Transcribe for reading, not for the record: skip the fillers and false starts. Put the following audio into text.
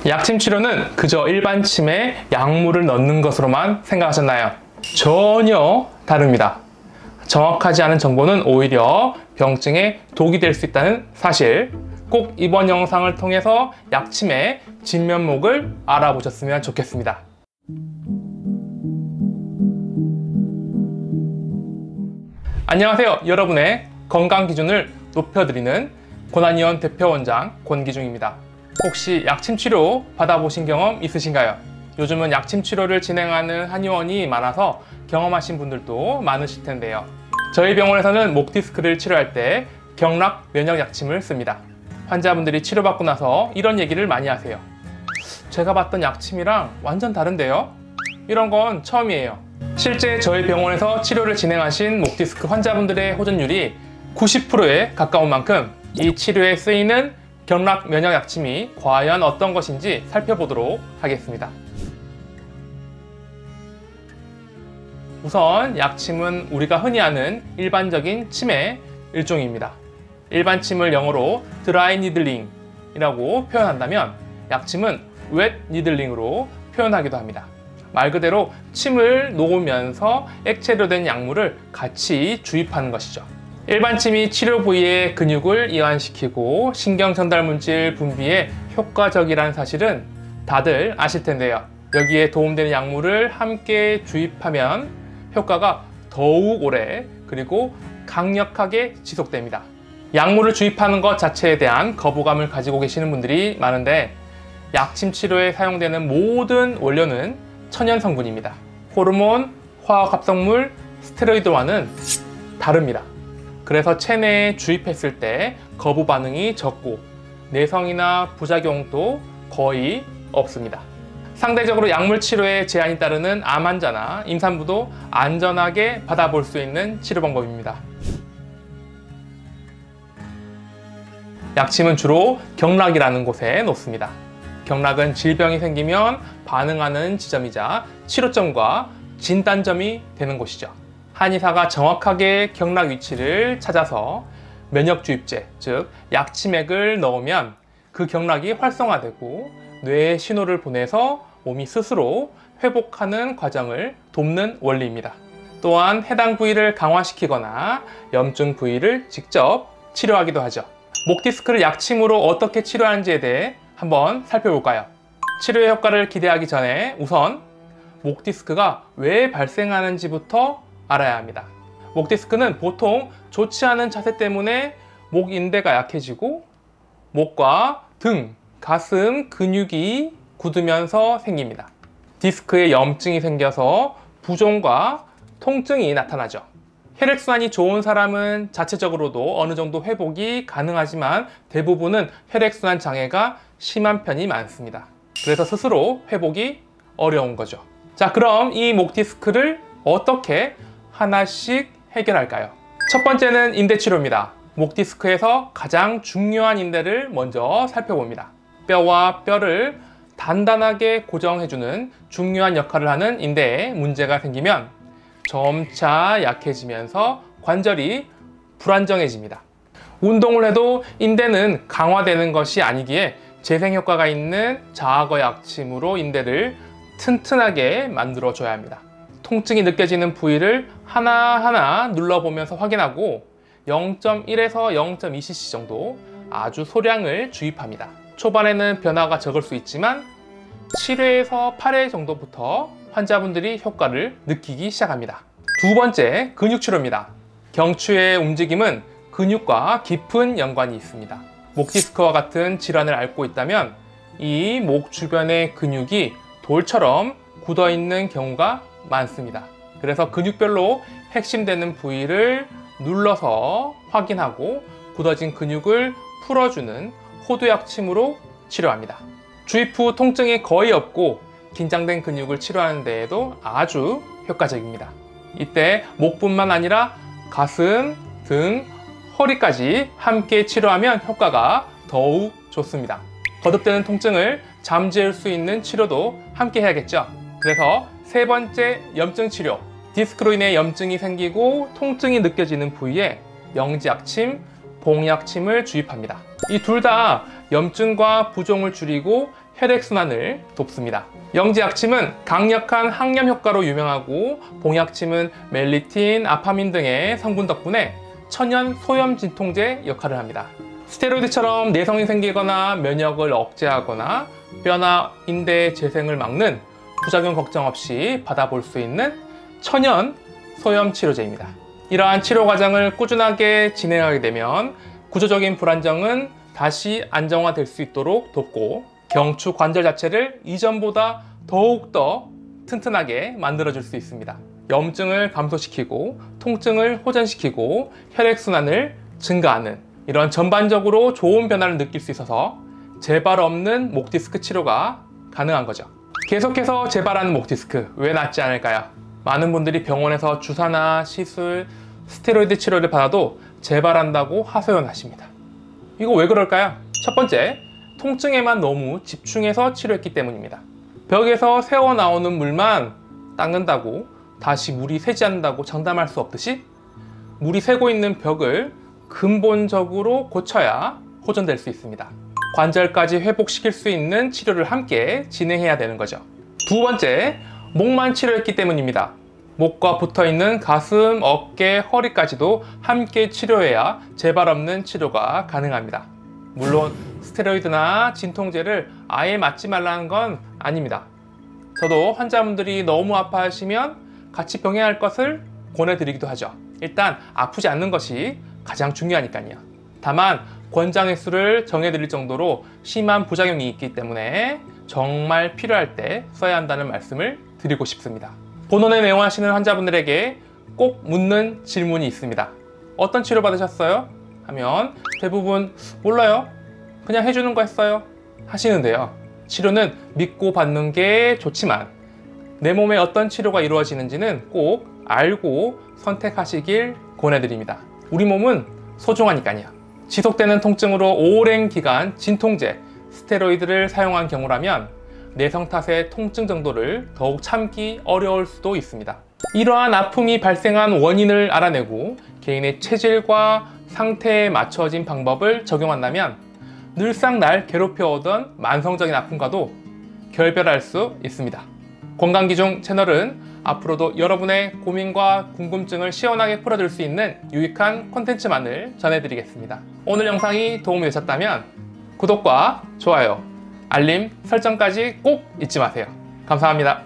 약침 치료는 그저 일반 침에 약물을 넣는 것으로만 생각하셨나요? 전혀 다릅니다. 정확하지 않은 정보는 오히려 병증에 독이 될 수 있다는 사실, 꼭 이번 영상을 통해서 약침의 진면목을 알아보셨으면 좋겠습니다. 안녕하세요. 여러분의 건강 기준을 높여드리는 권한의원 대표원장 권기중입니다. 혹시 약침 치료 받아보신 경험 있으신가요? 요즘은 약침 치료를 진행하는 한의원이 많아서 경험하신 분들도 많으실 텐데요. 저희 병원에서는 목 디스크를 치료할 때 경락 면역 약침을 씁니다. 환자분들이 치료받고 나서 이런 얘기를 많이 하세요. 제가 받던 약침이랑 완전 다른데요? 이런 건 처음이에요. 실제 저희 병원에서 치료를 진행하신 목 디스크 환자분들의 호전율이 90%에 가까운 만큼 이 치료에 쓰이는 경락 면역 약침이 과연 어떤 것인지 살펴보도록 하겠습니다. 우선 약침은 우리가 흔히 아는 일반적인 침의 일종입니다. 일반 침을 영어로 드라이 니들링이라고 표현한다면 약침은 웻 니들링으로 표현하기도 합니다. 말 그대로 침을 놓으면서 액체로 된 약물을 같이 주입하는 것이죠. 일반 침이 치료 부위의 근육을 이완시키고 신경 전달 물질 분비에 효과적이라는 사실은 다들 아실 텐데요. 여기에 도움되는 약물을 함께 주입하면 효과가 더욱 오래 그리고 강력하게 지속됩니다. 약물을 주입하는 것 자체에 대한 거부감을 가지고 계시는 분들이 많은데 약침 치료에 사용되는 모든 원료는 천연 성분입니다. 호르몬, 화학 합성물, 스테로이드와는 다릅니다. 그래서 체내에 주입했을 때 거부 반응이 적고 내성이나 부작용도 거의 없습니다. 상대적으로 약물 치료에 제한이 따르는 암 환자나 임산부도 안전하게 받아볼 수 있는 치료 방법입니다. 약침은 주로 경락이라는 곳에 놓습니다. 경락은 질병이 생기면 반응하는 지점이자 치료점과 진단점이 되는 곳이죠. 한의사가 정확하게 경락 위치를 찾아서 면역 주입제, 즉 약침액을 넣으면 그 경락이 활성화되고 뇌에 신호를 보내서 몸이 스스로 회복하는 과정을 돕는 원리입니다. 또한 해당 부위를 강화시키거나 염증 부위를 직접 치료하기도 하죠. 목 디스크를 약침으로 어떻게 치료하는지에 대해 한번 살펴볼까요? 치료의 효과를 기대하기 전에 우선 목 디스크가 왜 발생하는지부터 알아야 합니다. 목 디스크는 보통 좋지 않은 자세 때문에 목 인대가 약해지고 목과 등, 가슴 근육이 굳으면서 생깁니다. 디스크에 염증이 생겨서 부종과 통증이 나타나죠. 혈액순환이 좋은 사람은 자체적으로도 어느 정도 회복이 가능하지만 대부분은 혈액순환 장애가 심한 편이 많습니다. 그래서 스스로 회복이 어려운 거죠. 자, 그럼 이 목 디스크를 어떻게 하나씩 해결할까요? 첫 번째는 인대 치료입니다. 목 디스크에서 가장 중요한 인대를 먼저 살펴봅니다. 뼈와 뼈를 단단하게 고정해주는 중요한 역할을 하는 인대에 문제가 생기면 점차 약해지면서 관절이 불안정해집니다. 운동을 해도 인대는 강화되는 것이 아니기에 재생 효과가 있는 자악어 약침으로 인대를 튼튼하게 만들어줘야 합니다. 통증이 느껴지는 부위를 하나하나 눌러보면서 확인하고 0.1에서 0.2cc 정도 아주 소량을 주입합니다. 초반에는 변화가 적을 수 있지만 7회에서 8회 정도부터 환자분들이 효과를 느끼기 시작합니다. 두 번째, 근육 치료입니다. 경추의 움직임은 근육과 깊은 연관이 있습니다. 목 디스크와 같은 질환을 앓고 있다면 이 목 주변의 근육이 돌처럼 굳어 있는 경우가 많습니다. 그래서 근육별로 핵심되는 부위를 눌러서 확인하고 굳어진 근육을 풀어주는 호두약침으로 치료합니다. 주입 후 통증이 거의 없고 긴장된 근육을 치료하는 데에도 아주 효과적입니다. 이때 목뿐만 아니라 가슴, 등, 허리까지 함께 치료하면 효과가 더욱 좋습니다. 거듭되는 통증을 잠재울 수 있는 치료도 함께 해야겠죠. 그래서 세 번째, 염증 치료. 디스크로 인해 염증이 생기고 통증이 느껴지는 부위에 명지약침, 봉약침을 주입합니다. 이 둘 다 염증과 부종을 줄이고 혈액순환을 돕습니다. 영지약침은 강력한 항염 효과로 유명하고 봉약침은 멜리틴, 아파민 등의 성분 덕분에 천연 소염 진통제 역할을 합니다. 스테로이드처럼 내성이 생기거나 면역을 억제하거나 뼈나 인대 재생을 막는 부작용 걱정 없이 받아볼 수 있는 천연 소염 치료제입니다. 이러한 치료 과정을 꾸준하게 진행하게 되면 구조적인 불안정은 다시 안정화될 수 있도록 돕고 경추 관절 자체를 이전보다 더욱더 튼튼하게 만들어줄 수 있습니다. 염증을 감소시키고 통증을 호전시키고 혈액순환을 증가하는 이런 전반적으로 좋은 변화를 느낄 수 있어서 재발 없는 목 디스크 치료가 가능한 거죠. 계속해서 재발하는 목 디스크 왜 낫지 않을까요? 많은 분들이 병원에서 주사나 시술, 스테로이드 치료를 받아도 재발한다고 하소연하십니다. 이거 왜 그럴까요? 첫 번째, 통증에만 너무 집중해서 치료했기 때문입니다. 벽에서 새어 나오는 물만 닦는다고 다시 물이 새지 않는다고 장담할 수 없듯이 물이 새고 있는 벽을 근본적으로 고쳐야 호전될 수 있습니다. 관절까지 회복시킬 수 있는 치료를 함께 진행해야 되는 거죠. 두 번째, 목만 치료했기 때문입니다. 목과 붙어있는 가슴, 어깨, 허리까지도 함께 치료해야 재발 없는 치료가 가능합니다. 물론 스테로이드나 진통제를 아예 맞지 말라는 건 아닙니다. 저도 환자분들이 너무 아파하시면 같이 병행할 것을 권해드리기도 하죠. 일단 아프지 않는 것이 가장 중요하니까요. 다만 권장의 수를 정해드릴 정도로 심한 부작용이 있기 때문에 정말 필요할 때 써야 한다는 말씀을 드리고 싶습니다. 본원에 내원하시는 환자분들에게 꼭 묻는 질문이 있습니다. 어떤 치료 받으셨어요? 하면 대부분 몰라요. 그냥 해주는 거 했어요. 하시는데요. 치료는 믿고 받는 게 좋지만 내 몸에 어떤 치료가 이루어지는지는 꼭 알고 선택하시길 권해드립니다. 우리 몸은 소중하니까요. 지속되는 통증으로 오랜 기간 진통제, 스테로이드를 사용한 경우라면 내성 탓의 통증 정도를 더욱 참기 어려울 수도 있습니다. 이러한 아픔이 발생한 원인을 알아내고 개인의 체질과 상태에 맞춰진 방법을 적용한다면 늘상 날 괴롭혀오던 만성적인 아픔과도 결별할 수 있습니다. 건강기종 채널은 앞으로도 여러분의 고민과 궁금증을 시원하게 풀어줄 수 있는 유익한 콘텐츠만을 전해드리겠습니다. 오늘 영상이 도움이 되셨다면 구독과 좋아요, 알림 설정까지 꼭 잊지 마세요. 감사합니다.